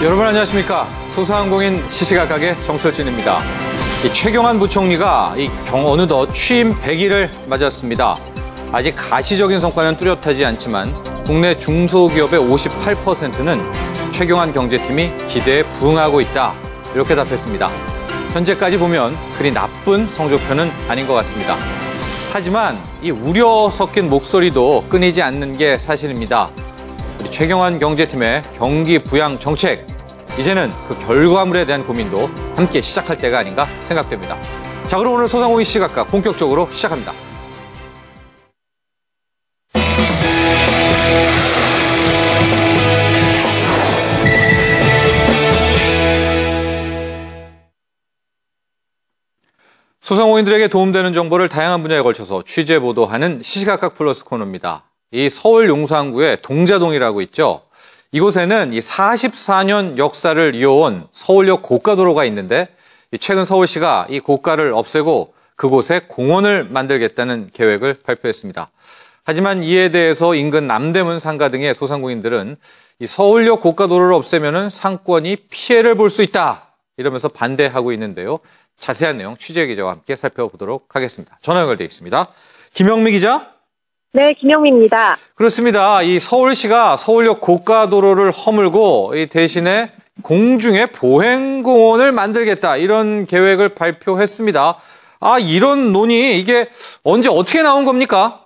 여러분 안녕하십니까? 소상공인 시시각각의 정철진입니다. 최경환 부총리가 어느덧 취임 100일을 맞았습니다. 아직 가시적인 성과는 뚜렷하지 않지만 국내 중소기업의 58%는 최경환 경제팀이 기대에 부응하고 있다. 이렇게 답했습니다. 현재까지 보면 그리 나쁜 성적표는 아닌 것 같습니다. 하지만 이 우려 섞인 목소리도 끊이지 않는 게 사실입니다. 우리 최경환 경제팀의 경기 부양 정책, 이제는 그 결과물에 대한 고민도 함께 시작할 때가 아닌가 생각됩니다. 자, 그럼 오늘 소상공인 시각각 본격적으로 시작합니다. 소상공인들에게 도움되는 정보를 다양한 분야에 걸쳐서 취재 보도하는 시시각각 플러스 코너입니다. 이 서울 용산구의 동자동이라고 있죠. 이곳에는 이 44년 역사를 이어온 서울역 고가도로가 있는데 최근 서울시가 이 고가를 없애고 그곳에 공원을 만들겠다는 계획을 발표했습니다. 하지만 이에 대해서 인근 남대문 상가 등의 소상공인들은 이 서울역 고가도로를 없애면 상권이 피해를 볼 수 있다 이러면서 반대하고 있는데요. 자세한 내용 취재 기자와 함께 살펴보도록 하겠습니다. 전화 연결돼 있습니다. 김영미 기자. 네, 김영미입니다. 그렇습니다. 이 서울시가 서울역 고가도로를 허물고 이 대신에 공중에 보행공원을 만들겠다 이런 계획을 발표했습니다. 이런 논의 이게 언제 어떻게 나온 겁니까?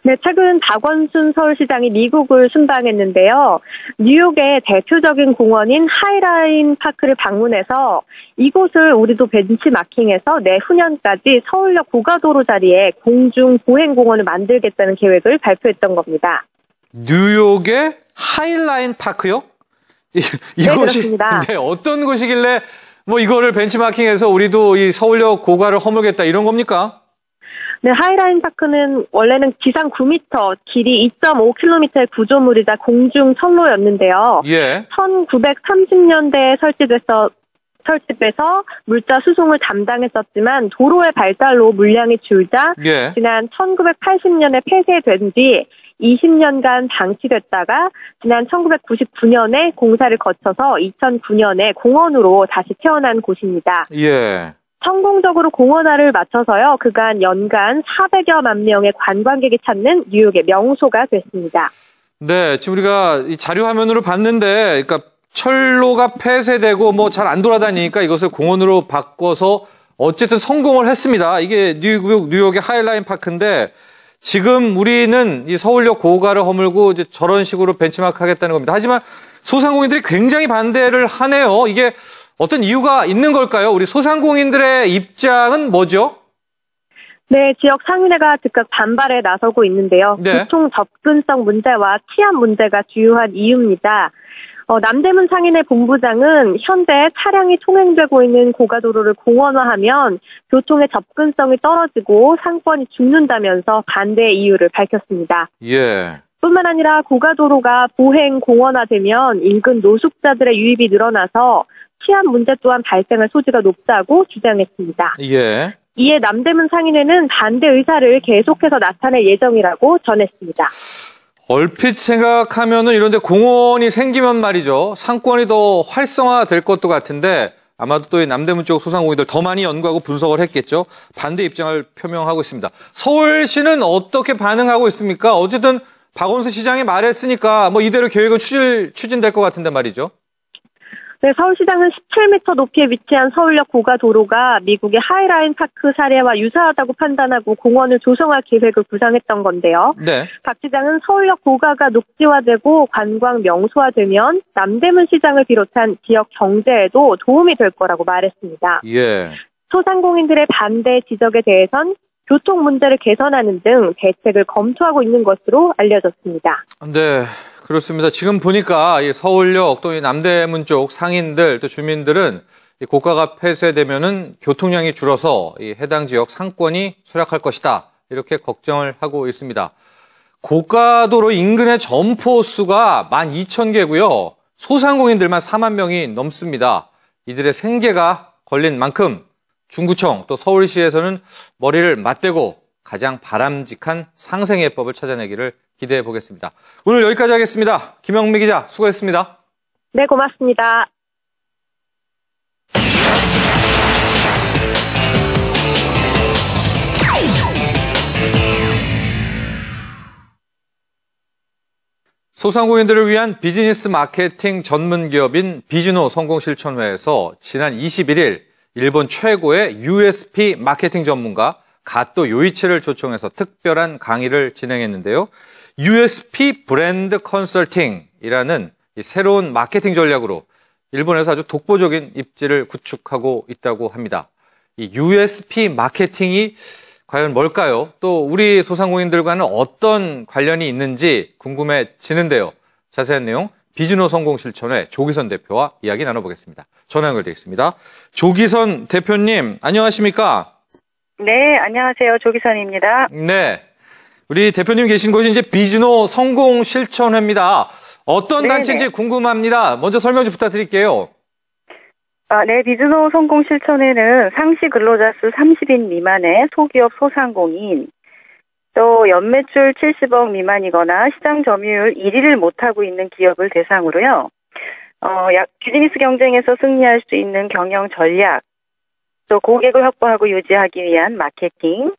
네, 최근 박원순 서울시장이 미국을 순방했는데요. 뉴욕의 대표적인 공원인 하이라인 파크를 방문해서 이곳을 우리도 벤치마킹해서 내후년까지 서울역 고가도로 자리에 공중 보행공원을 만들겠다는 계획을 발표했던 겁니다. 뉴욕의 하이라인 파크요? 이곳이 그렇습니다. 네, 어떤 곳이길래 이거를 벤치마킹해서 우리도 이 서울역 고가를 허물겠다 이런 겁니까? 네, 하이라인 파크는 원래는 지상 9m, 길이 2.5km의 구조물이자 공중 선로였는데요. 예. 1930년대에 설치돼서 물자 수송을 담당했었지만 도로의 발달로 물량이 줄자 예. 지난 1980년에 폐쇄된 뒤 20년간 방치됐다가 지난 1999년에 공사를 거쳐서 2009년에 공원으로 다시 태어난 곳입니다. 예. 성공적으로 공원화를 마쳐서요. 그간 연간 400여만 명의 관광객이 찾는 뉴욕의 명소가 됐습니다. 네, 지금 우리가 이 자료 화면으로 봤는데, 그러니까 철로가 폐쇄되고 잘 안 돌아다니니까 이것을 공원으로 바꿔서 어쨌든 성공을 했습니다. 이게 뉴욕의 하이라인 파크인데 지금 우리는 이 서울역 고가를 허물고 이제 저런 식으로 벤치마크 하겠다는 겁니다. 하지만 소상공인들이 굉장히 반대를 하네요. 이게 어떤 이유가 있는 걸까요? 우리 소상공인들의 입장은 뭐죠? 네, 지역 상인회가 즉각 반발에 나서고 있는데요. 네. 교통 접근성 문제와 치안 문제가 주요한 이유입니다. 남대문 상인회 본부장은 현재 차량이 통행되고 있는 고가도로를 공원화하면 교통의 접근성이 떨어지고 상권이 죽는다면서 반대의 이유를 밝혔습니다. 예. 뿐만 아니라 고가도로가 보행 공원화되면 인근 노숙자들의 유입이 늘어나서 치안 문제 또한 발생할 소지가 높다고 주장했습니다. 예. 이에 남대문 상인회는 반대 의사를 계속해서 나타낼 예정이라고 전했습니다. 얼핏 생각하면은 이런데 공원이 생기면 말이죠. 상권이 더 활성화될 것도 같은데 아마도 또 이 남대문 쪽 소상공인들 더 많이 연구하고 분석을 했겠죠. 반대 입장을 표명하고 있습니다. 서울시는 어떻게 반응하고 있습니까? 어쨌든 박원순 시장이 말했으니까 이대로 계획은 추진될 것 같은데 말이죠. 네, 서울시장은 17m 높이에 위치한 서울역 고가도로가 미국의 하이라인 파크 사례와 유사하다고 판단하고 공원을 조성할 계획을 구상했던 건데요. 네. 박 시장은 서울역 고가가 녹지화되고 관광 명소화되면 남대문 시장을 비롯한 지역 경제에도 도움이 될 거라고 말했습니다. 예. 소상공인들의 반대 지적에 대해선 교통 문제를 개선하는 등 대책을 검토하고 있는 것으로 알려졌습니다. 네. 그렇습니다. 지금 보니까 이 서울역 또 이 남대문 쪽 상인들 또 주민들은 이 고가가 폐쇄되면은 교통량이 줄어서 이 해당 지역 상권이 쇠락할 것이다. 이렇게 걱정을 하고 있습니다. 고가도로 인근의 점포 수가 12,000개고요. 소상공인들만 4만 명이 넘습니다. 이들의 생계가 걸린 만큼 중구청 또 서울시에서는 머리를 맞대고 가장 바람직한 상생예법을 찾아내기를 기대해 보겠습니다. 오늘 여기까지 하겠습니다. 김영미 기자 수고했습니다. 네, 고맙습니다. 소상공인들을 위한 비즈니스 마케팅 전문 기업인 비즈노 성공실천회에서 지난 21일 일본 최고의 USP 마케팅 전문가 가토 요이치를 초청해서 특별한 강의를 진행했는데요. USP 브랜드 컨설팅이라는 이 새로운 마케팅 전략으로 일본에서 아주 독보적인 입지를 구축하고 있다고 합니다. 이 USP 마케팅이 과연 뭘까요? 또 우리 소상공인들과는 어떤 관련이 있는지 궁금해지는데요. 자세한 내용 비즈노 성공실천회 조기선 대표와 이야기 나눠보겠습니다. 전화 연결되겠습니다. 조기선 대표님, 안녕하십니까? 네, 안녕하세요. 조기선입니다. 네. 우리 대표님 계신 곳이 이제 비즈노 성공실천회입니다. 어떤 네네. 단체인지 궁금합니다. 먼저 설명 좀 부탁드릴게요. 네, 비즈노 성공실천회는 상시 근로자 수 30인 미만의 소기업 소상공인, 또 연매출 70억 미만이거나 시장 점유율 1위를 못하고 있는 기업을 대상으로요. 비즈니스 경쟁에서 승리할 수 있는 경영 전략, 또 고객을 확보하고 유지하기 위한 마케팅,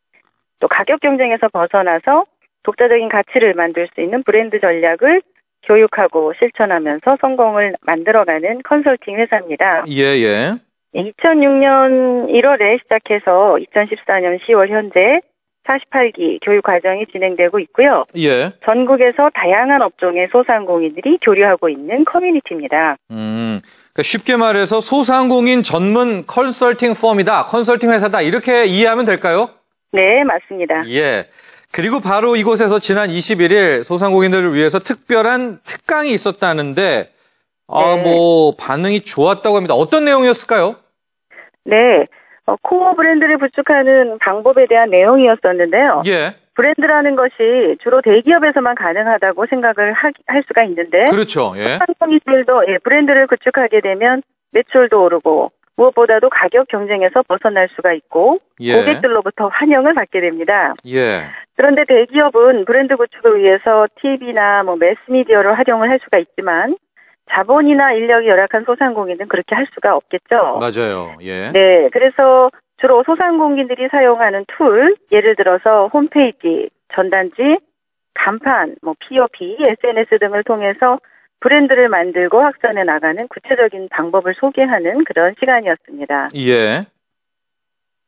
또 가격 경쟁에서 벗어나서 독자적인 가치를 만들 수 있는 브랜드 전략을 교육하고 실천하면서 성공을 만들어가는 컨설팅 회사입니다. 예. 2006년 1월에 시작해서 2014년 10월 현재 48기 교육 과정이 진행되고 있고요. 예. 전국에서 다양한 업종의 소상공인들이 교류하고 있는 커뮤니티입니다. 그러니까 쉽게 말해서 소상공인 전문 컨설팅 펌이다, 컨설팅 회사다 이렇게 이해하면 될까요? 네, 맞습니다. 예. 그리고 바로 이곳에서 지난 21일 소상공인들을 위해서 특별한 특강이 있었다는데, 반응이 좋았다고 합니다. 어떤 내용이었을까요? 네. 코어 브랜드를 구축하는 방법에 대한 내용이었었는데요. 예. 브랜드라는 것이 주로 대기업에서만 가능하다고 생각을 할 수가 있는데. 그렇죠. 예. 소상공인들도 브랜드를 구축하게 되면 매출도 오르고 무엇보다도 가격 경쟁에서 벗어날 수가 있고 고객들로부터 환영을 받게 됩니다. 예. 그런데 대기업은 브랜드 구축을 위해서 TV나 매스미디어를 활용을 할 수가 있지만 자본이나 인력이 열악한 소상공인은 그렇게 할 수가 없겠죠. 맞아요. 예. 네, 그래서 주로 소상공인들이 사용하는 툴, 예를 들어서 홈페이지, 전단지, 간판, POP, SNS 등을 통해서 브랜드를 만들고 확산해 나가는 구체적인 방법을 소개하는 그런 시간이었습니다. 예.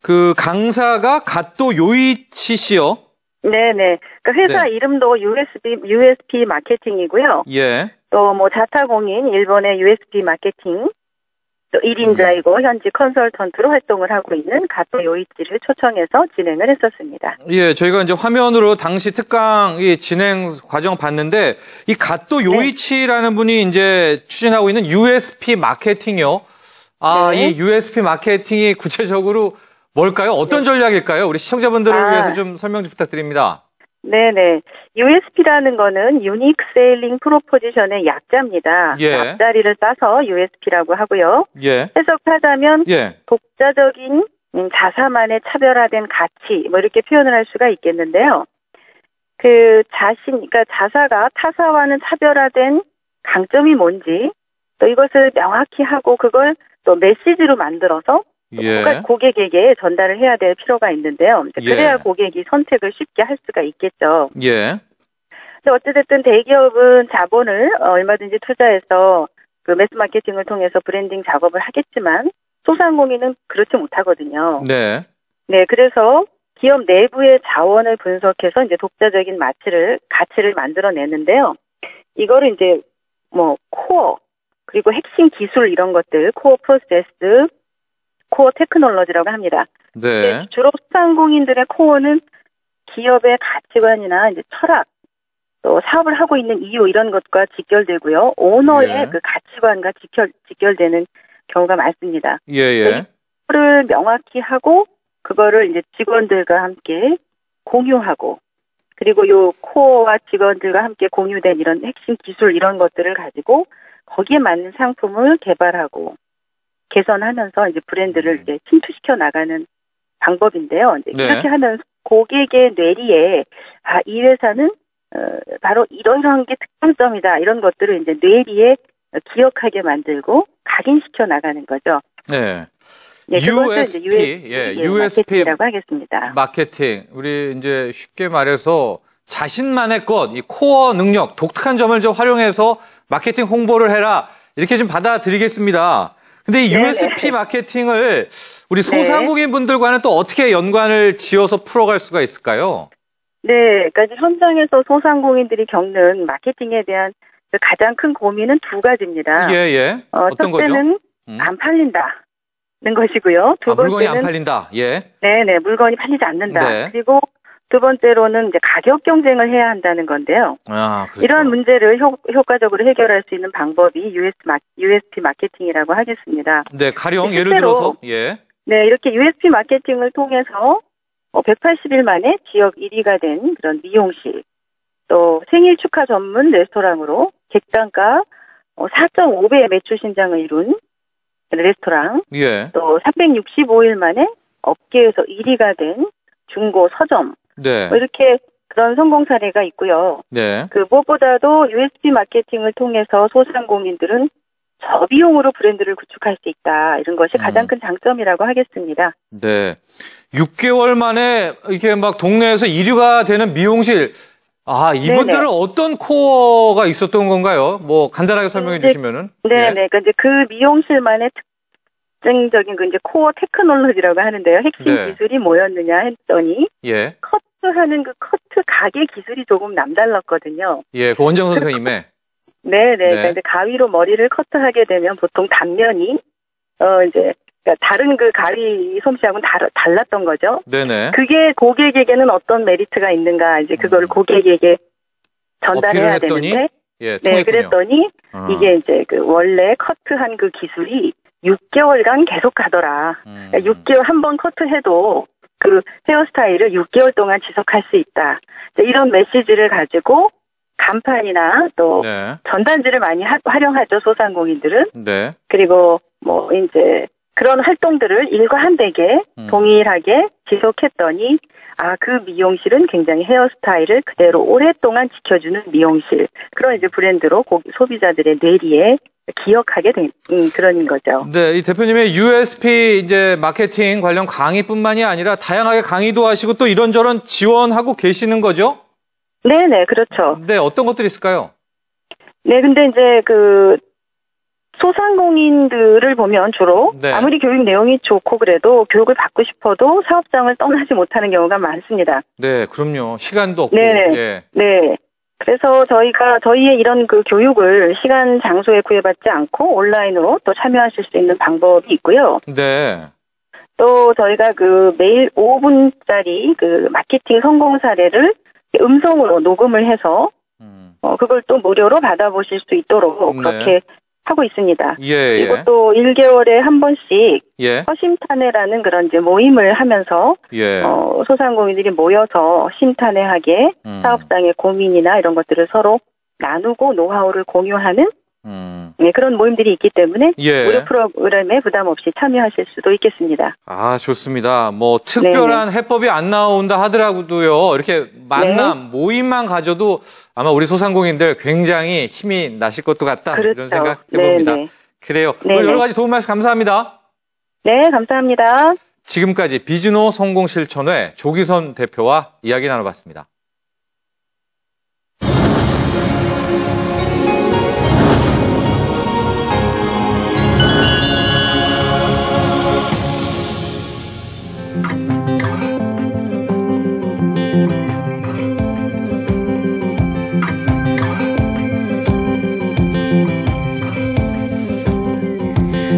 그 강사가 가토 요이치 씨요? 네네. 그 회사 이름도 USP 마케팅이고요. 예. 또 자타공인 일본의 USP 마케팅, 또 1인자이고 현지 컨설턴트로 활동을 하고 있는 가토 요이치를 초청해서 진행을 했었습니다. 예, 저희가 이제 화면으로 당시 특강 진행 과정 봤는데 이 가토 요이치라는 분이 이제 추진하고 있는 USP 마케팅이요. 이 USP 마케팅이 구체적으로 뭘까요? 어떤 전략일까요? 우리 시청자분들을 위해서 좀 설명 좀 부탁드립니다. 네네. USP라는 거는 유닉 세일링 프로포지션의 약자입니다. 예. 앞자리를 따서 USP라고 하고요. 예. 해석하자면 독자적인 자사만의 차별화된 가치 이렇게 표현을 할 수가 있겠는데요. 그러니까 자사가 타사와는 차별화된 강점이 뭔지 또 이것을 명확히 하고 그걸 또 메시지로 만들어서 고객에게 전달을 해야 될 필요가 있는데요. 그래야 고객이 선택을 쉽게 할 수가 있겠죠. 예. 어찌됐든 대기업은 자본을 얼마든지 투자해서 그 매스 마케팅을 통해서 브랜딩 작업을 하겠지만 소상공인은 그렇지 못하거든요. 네. 네, 그래서 기업 내부의 자원을 분석해서 이제 독자적인 가치를 만들어내는데요. 이거를 이제 코어 그리고 핵심 기술 이런 것들, 코어 프로세스, 코어 테크놀로지라고 합니다. 네. 주로 소상공인들의 코어는 기업의 가치관이나 이제 철학, 또 사업을 하고 있는 이유 이런 것과 직결되고요. 오너의 그 가치관과 직결되는 경우가 많습니다. 예. 이거를 명확히 하고 그거를 이제 직원들과 함께 공유하고 그리고 요 코어와 직원들과 함께 공유된 이런 핵심 기술 이런 것들을 가지고 거기에 맞는 상품을 개발하고 개선하면서 이제 브랜드를 이제 침투시켜 나가는 방법인데요. 이제 이렇게 하면 고객의 뇌리에 이 회사는 바로 이러이러한 게 특장점이다 이런 것들을 이제 뇌리에 기억하게 만들고 각인시켜 나가는 거죠. 네. 네, 그것을 USP, 이제 마케팅이라고 하겠습니다. 마케팅. 우리 이제 쉽게 말해서 자신만의 것, 이 코어 능력, 독특한 점을 좀 활용해서 마케팅 홍보를 해라. 이렇게 좀 받아들이겠습니다. 근데 이 USP 마케팅을 우리 소상공인 분들과는 또 어떻게 연관을 지어서 풀어갈 수가 있을까요? 네, 그러니까 현장에서 소상공인들이 겪는 마케팅에 대한 가장 큰 고민은 두 가지입니다. 예. 어떤 거죠? 첫째는 안 팔린다는 것이고요. 두 번째는 물건이 안 팔린다. 예. 네네, 물건이 팔리지 않는다. 네. 그리고 두 번째로는 이제 가격 경쟁을 해야 한다는 건데요. 그렇죠. 이러한 문제를 효과적으로 해결할 수 있는 방법이 USP 마케팅이라고 하겠습니다. 네, 가령 예를 실제로, 들어서 예. 네, 이렇게 USP 마케팅을 통해서 180일 만에 지역 1위가 된 그런 미용실, 또 생일 축하 전문 레스토랑으로 객단가 4.5배의 매출 신장을 이룬 레스토랑, 예. 또 365일 만에 업계에서 1위가 된 중고 서점, 네. 이렇게 그런 성공 사례가 있고요. 네. 그 무엇보다도 USP 마케팅을 통해서 소상공인들은 저비용으로 브랜드를 구축할 수 있다. 이런 것이 가장 큰 장점이라고 하겠습니다. 네. 6개월 만에 이렇게 막 동네에서 1위가 되는 미용실. 이분들은 네네. 어떤 코어가 있었던 건가요? 뭐 간단하게 설명해 주시면은. 네네. 그러니까 이제 그 미용실만의 특징적인 그 이제 코어 테크놀로지라고 하는데요. 핵심 네. 기술이 뭐였느냐 했더니 예. 커트하는 그 커트 가게 기술이 조금 남달랐거든요. 예, 그 원정 선생님의. 네네. 그러니까 이제 가위로 머리를 커트하게 되면 보통 단면이 이제 그러니까 다른 그 가위 솜씨하고는 달랐던 거죠. 네네. 그게 고객에게는 어떤 메리트가 있는가 이제 그거를 고객에게 전달해야 되는데. 예, 네, 그랬더니 이게 이제 그 원래 커트한 그 기술이 6개월간 계속 가더라. 그러니까 6개월 한 번 커트해도 그 헤어스타일을 6개월 동안 지속할 수 있다. 이런 메시지를 가지고 간판이나 또 네. 전단지를 많이 활용하죠, 소상공인들은. 네. 그리고 뭐 이제 그런 활동들을 일과한되게 동일하게 지속했더니 그 미용실은 굉장히 헤어스타일을 그대로 오랫동안 지켜주는 미용실. 그런 이제 브랜드로 소비자들의 뇌리에 기억하게 된 그런 거죠. 네, 이 대표님의 USP 이제 마케팅 관련 강의뿐만이 아니라 다양하게 강의도 하시고 또 이런저런 지원하고 계시는 거죠? 네네, 그렇죠. 네, 어떤 것들이 있을까요? 네, 근데 이제 그 소상공인들을 보면 주로 네. 아무리 교육 내용이 좋고 그래도 교육을 받고 싶어도 사업장을 떠나지 못하는 경우가 많습니다. 네, 그럼요. 시간도 없고. 네네. 예. 네. 그래서 저희의 이런 그 교육을 시간, 장소에 구애받지 않고 온라인으로 또 참여하실 수 있는 방법이 있고요. 네. 또 저희가 그 매일 5분짜리 그 마케팅 성공 사례를 음성으로 녹음을 해서 그걸 또 무료로 받아보실 수 있도록 네. 그렇게 하고 있습니다. 예. 그리고 또 1개월에 한 번씩 예. 허심탄회라는 그런 이제 모임을 하면서 예. 소상공인들이 모여서 심탄회하게 사업장의 고민이나 이런 것들을 서로 나누고 노하우를 공유하는 네, 그런 모임들이 있기 때문에 예. 무료 프로그램에 부담 없이 참여하실 수도 있겠습니다. 좋습니다. 뭐 특별한 해법이 안 나온다 하더라도요. 이렇게 만남, 모임만 가져도 아마 우리 소상공인들 굉장히 힘이 나실 것도 같다. 그렇죠. 이런 생각 해봅니다. 네네. 그래요. 네네. 오늘 여러 가지 도움 말씀 감사합니다. 네, 감사합니다. 지금까지 비즈노 성공실천회 조기선 대표와 이야기 나눠봤습니다.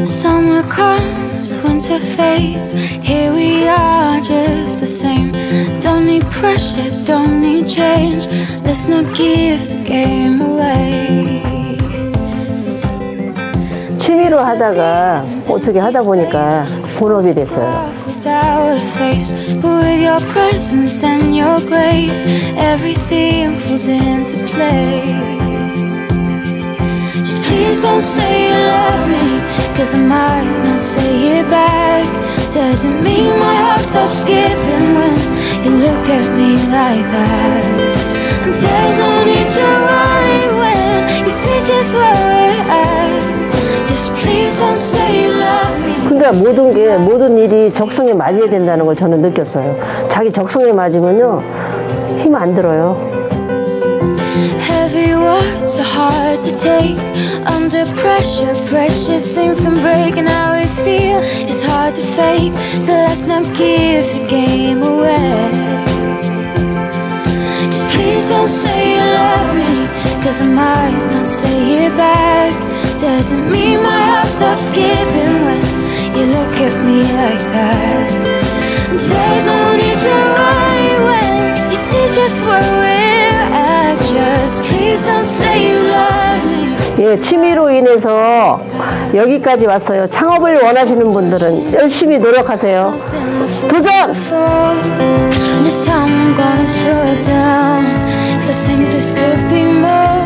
Summer comes, winter fades. Here we are, just the same. Don't need pressure, don't need change. Let's not give the game away. 취미로 하다가 어떻게 하다 보니까 본업이 됐어요. Without a face, but with your presence and your grace, everything falls into place. Just please don't say you love me, 'cause I might not say it back. Doesn't mean my heart stops skipping when you look at me like that. And there's no need to worry when you see just where we're at. Just please don't say you love me. 그러니까 모든 일이 적성에 맞아야 된다는 걸 저는 느꼈어요. 자기 적성에 맞으면요, 힘 안 들어요. Heavy words are hard to take. Under pressure, precious things can break. And how we feel is hard to fake. So let's not give the game away. Just please don't say you love me, 'cause I might not say it back. Doesn't mean my heart stops skipping when you look at me like that. There's no need to worry when you see just where we're at. Just please don't say you love me. 예, 취미로 인해서 여기까지 왔어요. 창업을 원하시는 분들은 열심히 노력하세요. 도전! This time I'm gonna slow it down, 'cause I think this could be more,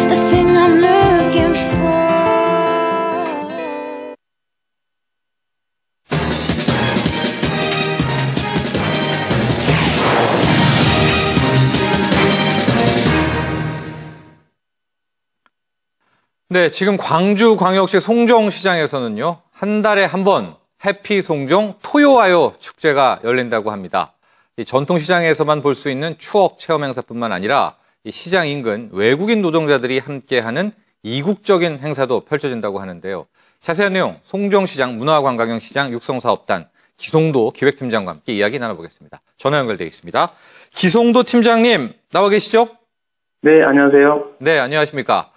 the thing I'm looking for. 네, 지금 광주광역시 송정시장에서는요, 한 달에 한 번 해피 송정 토요와요 축제가 열린다고 합니다. 이 전통시장에서만 볼 수 있는 추억 체험 행사뿐만 아니라 이 시장 인근 외국인 노동자들이 함께하는 이국적인 행사도 펼쳐진다고 하는데요. 자세한 내용 송정시장 문화관광시장 육성사업단 기송도 기획팀장과 함께 이야기 나눠보겠습니다. 전화 연결되어 있습니다. 기송도 팀장님 나와 계시죠? 네, 안녕하세요. 네, 안녕하십니까?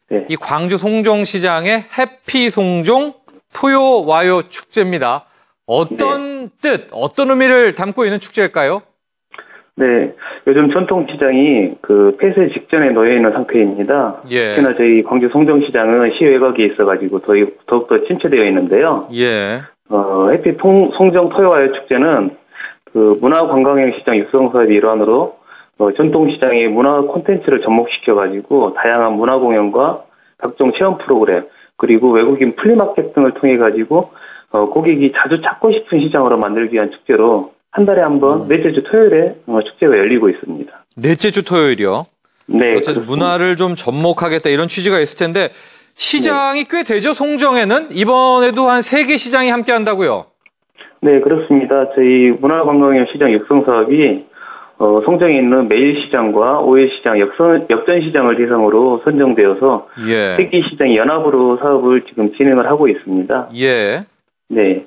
네. 이 광주 송정시장의 해피 송정 토요 와요 축제입니다. 어떤 뜻, 어떤 의미를 담고 있는 축제일까요? 네, 요즘 전통시장이 폐쇄 직전에 놓여 있는 상태입니다. 예. 특히나 저희 광주 송정시장은 시외곽에 있어가지고 더욱더 침체되어 있는데요. 예. 해피 송정 토요 와요 축제는 문화관광시장 육성사업의 일환으로 전통시장의 문화 콘텐츠를 접목시켜가지고 다양한 문화 공연과 각종 체험 프로그램 그리고 외국인 플리마켓 등을 통해 가지고 고객이 자주 찾고 싶은 시장으로 만들기 위한 축제로 한 달에 한 번 넷째 주 토요일에 축제가 열리고 있습니다. 넷째 주 토요일이요? 네. 어쨌든 문화를 좀 접목하겠다 이런 취지가 있을 텐데 시장이 꽤 되죠? 송정에는 이번에도 한 3개 시장이 함께 한다고요? 네, 그렇습니다. 저희 문화관광시장 육성사업이 송정에 있는 매일시장과 오일시장, 역전시장을 대상으로 선정되어서 예. 3개 시장이 연합으로 사업을 지금 진행을 하고 있습니다. 예. 네.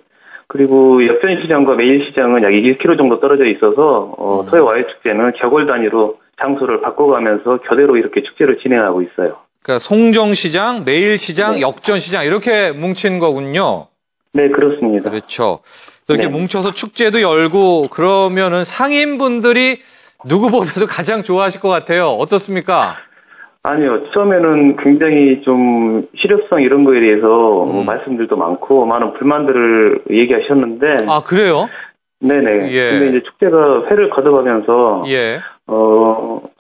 그리고 역전시장과 매일시장은 약 20km 정도 떨어져 있어서 토요 와요 축제는 격월 단위로 장소를 바꿔가면서 교대로 이렇게 축제를 진행하고 있어요. 그러니까 송정시장, 매일시장, 네. 역전시장 이렇게 뭉친 거군요. 네, 그렇습니다. 그렇죠. 또 이렇게 네. 뭉쳐서 축제도 열고 그러면은 상인분들이 누구 보면도 가장 좋아하실 것 같아요. 어떻습니까? 아니요. 처음에는 굉장히 좀 실효성 이런 거에 대해서 말씀들도 많고 많은 불만들을 얘기하셨는데. 아, 그래요? 네네. 예. 근데 이제 축제가 회를 거듭하면서 예.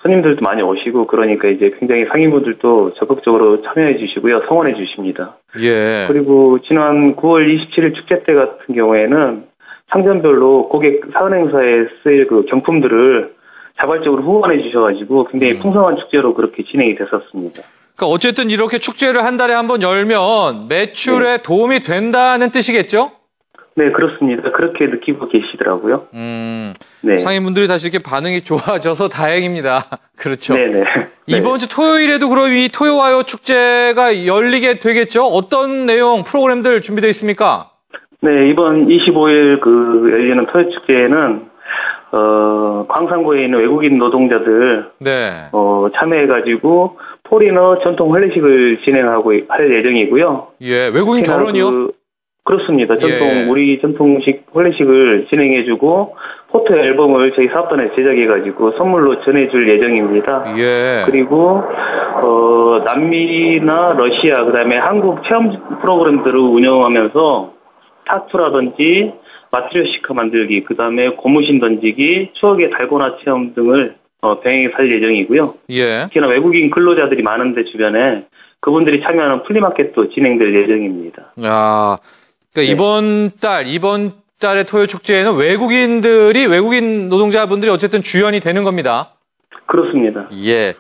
손님들도 많이 오시고 그러니까 이제 굉장히 상인분들도 적극적으로 참여해 주시고요. 성원해 주십니다. 예. 그리고 지난 9월 27일 축제 때 같은 경우에는 상점별로 고객 사은 행사에 쓰일 경품들을 자발적으로 후원해 주셔가지고 굉장히 풍성한 축제로 그렇게 진행이 됐었습니다. 그러니까 어쨌든 이렇게 축제를 한 달에 한 번 열면 매출에 도움이 된다는 뜻이겠죠? 네, 그렇습니다. 그렇게 느끼고 계시더라고요. 네. 상인분들이 다시 이렇게 반응이 좋아져서 다행입니다. 그렇죠. 네네. 이번 주 토요일에도 그럼 이 토요와요 축제가 열리게 되겠죠? 어떤 내용 프로그램들 준비되어 있습니까? 네, 이번 25일 열리는 토요 축제에는 광산구에 있는 외국인 노동자들 네. 참여해가지고 포리너 전통 혼례식을 할 예정이고요. 예, 외국인 결혼이요? 그렇습니다. 우리 전통식 혼례식을 진행해주고 포토 앨범을 저희 사업단에 제작해가지고 선물로 전해줄 예정입니다. 예. 그리고 남미나 러시아 그다음에 한국 체험 프로그램들을 운영하면서 타투라든지 마트리오시카 만들기, 그다음에 고무신 던지기, 추억의 달고나 체험 등을 병행해 살 예정이고요. 예. 특히나 외국인 근로자들이 많은데 주변에 그분들이 참여하는 플리마켓도 진행될 예정입니다. 야, 그러니까 네. 이번 달의 토요 축제에는 외국인 노동자분들이 어쨌든 주연이 되는 겁니다. 그렇습니다. 예.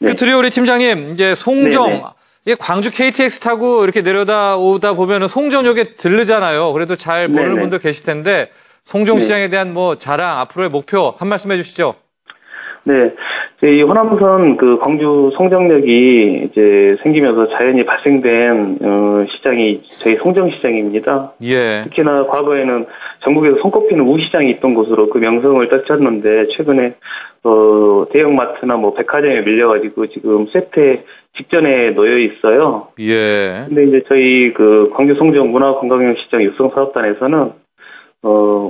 네. 끝으로 우리 팀장님, 이제 송정, 네네. 이게 광주 KTX 타고 이렇게 내려오다 보면은 송정역에 들르잖아요. 그래도 잘 모르는 네네. 분도 계실 텐데, 송정시장에 대한 뭐 자랑, 앞으로의 목표 한 말씀 해주시죠. 네. 이 호남선 그 광주 송정역이 이제 생기면서 자연히 발생된 시장이 저희 송정시장입니다. 예. 특히나 과거에는 전국에서 손꼽히는 우시장이 있던 곳으로 그 명성을 떨쳤는데 최근에 대형마트나 뭐 백화점에 밀려가지고 지금 쇠퇴 직전에 놓여 있어요. 예. 근데 이제 저희 그 광주 송정 문화관광시장 육성사업단에서는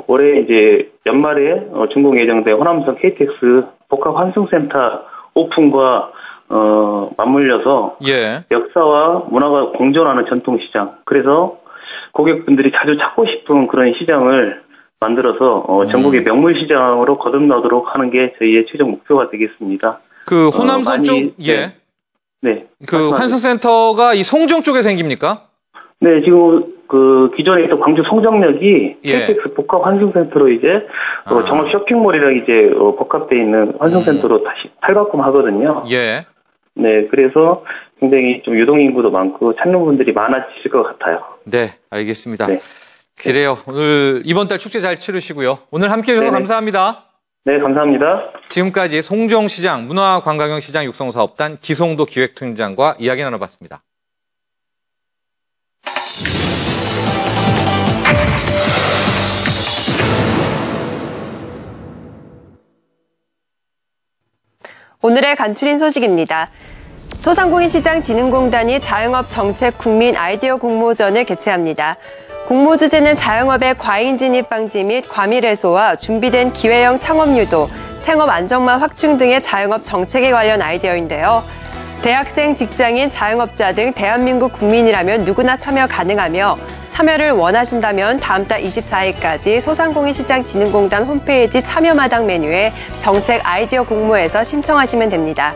올해 이제 연말에 준공 예정된 호남선 KTX 복합환승센터 오픈과 맞물려서 예. 역사와 문화가 공존하는 전통시장. 그래서 고객분들이 자주 찾고 싶은 그런 시장을 만들어서 전국의 명물시장으로 거듭나도록 하는 게 저희의 최종 목표가 되겠습니다. 그 호남선 많이, 쪽, 네. 예. 네. 그 말씀하세요. 환승센터가 이 송정 쪽에 생깁니까? 네, 지금 그 기존에 있던 광주 송정역이 예. KTX 복합 환승센터로 이제 종합 쇼핑몰이랑 이제 복합되어 있는 환승센터로 다시 탈바꿈하거든요. 예. 네, 그래서 굉장히 좀 유동인구도 많고 찾는 분들이 많아지실 것 같아요. 네, 알겠습니다. 네. 그래요. 오늘 이번 달 축제 잘 치르시고요. 오늘 함께 해주셔서 네네. 감사합니다. 네, 감사합니다. 지금까지 송정시장 문화관광형 육성사업단 기송도 기획팀장과 이야기 나눠봤습니다. 오늘의 간추린 소식입니다. 소상공인시장진흥공단이 자영업 정책 국민 아이디어 공모전을 개최합니다. 공모 주제는 자영업의 과잉 진입 방지 및 과밀 해소와 준비된 기회형 창업 유도, 생업 안정망 확충 등의 자영업 정책에 관련 아이디어인데요. 대학생, 직장인, 자영업자 등 대한민국 국민이라면 누구나 참여 가능하며 참여를 원하신다면 다음 달 24일까지 소상공인시장진흥공단 홈페이지 참여마당 메뉴에 정책 아이디어 공모에서 신청하시면 됩니다.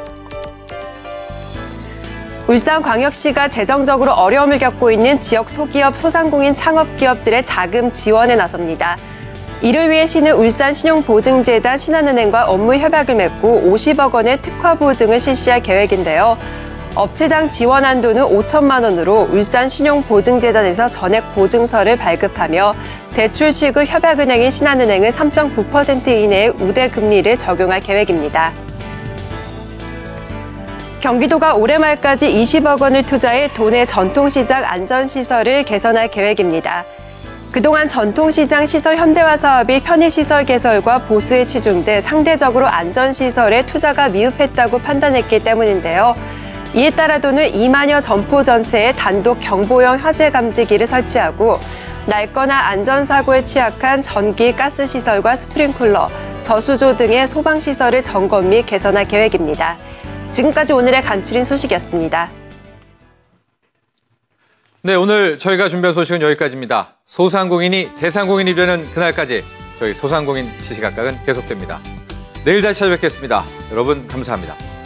울산광역시가 재정적으로 어려움을 겪고 있는 지역 소기업, 소상공인 창업기업들의 자금 지원에 나섭니다. 이를 위해 시는 울산신용보증재단 신한은행과 업무 협약을 맺고 50억 원의 특화 보증을 실시할 계획인데요. 업체당 지원 한도는 5천만 원으로 울산신용보증재단에서 전액 보증서를 발급하며 대출 시급 협약은행인 신한은행은 3.9% 이내의 우대 금리를 적용할 계획입니다. 경기도가 올해 말까지 20억 원을 투자해 도내 전통시장 안전시설을 개선할 계획입니다. 그동안 전통시장 시설 현대화 사업이 편의시설 개설과 보수의 치중 등 상대적으로 안전시설에 투자가 미흡했다고 판단했기 때문인데요. 이에 따라 도는 2만여 점포 전체에 단독 경보형 화재 감지기를 설치하고 낡거나 안전사고에 취약한 전기, 가스 시설과 스프링클러, 저수조 등의 소방시설을 점검 및 개선할 계획입니다. 지금까지 오늘의 간추린 소식이었습니다. 네, 오늘 저희가 준비한 소식은 여기까지입니다. 소상공인이 대상공인이 되는 그날까지 저희 소상공인 시시각각은 계속됩니다. 내일 다시 찾아뵙겠습니다. 여러분 감사합니다.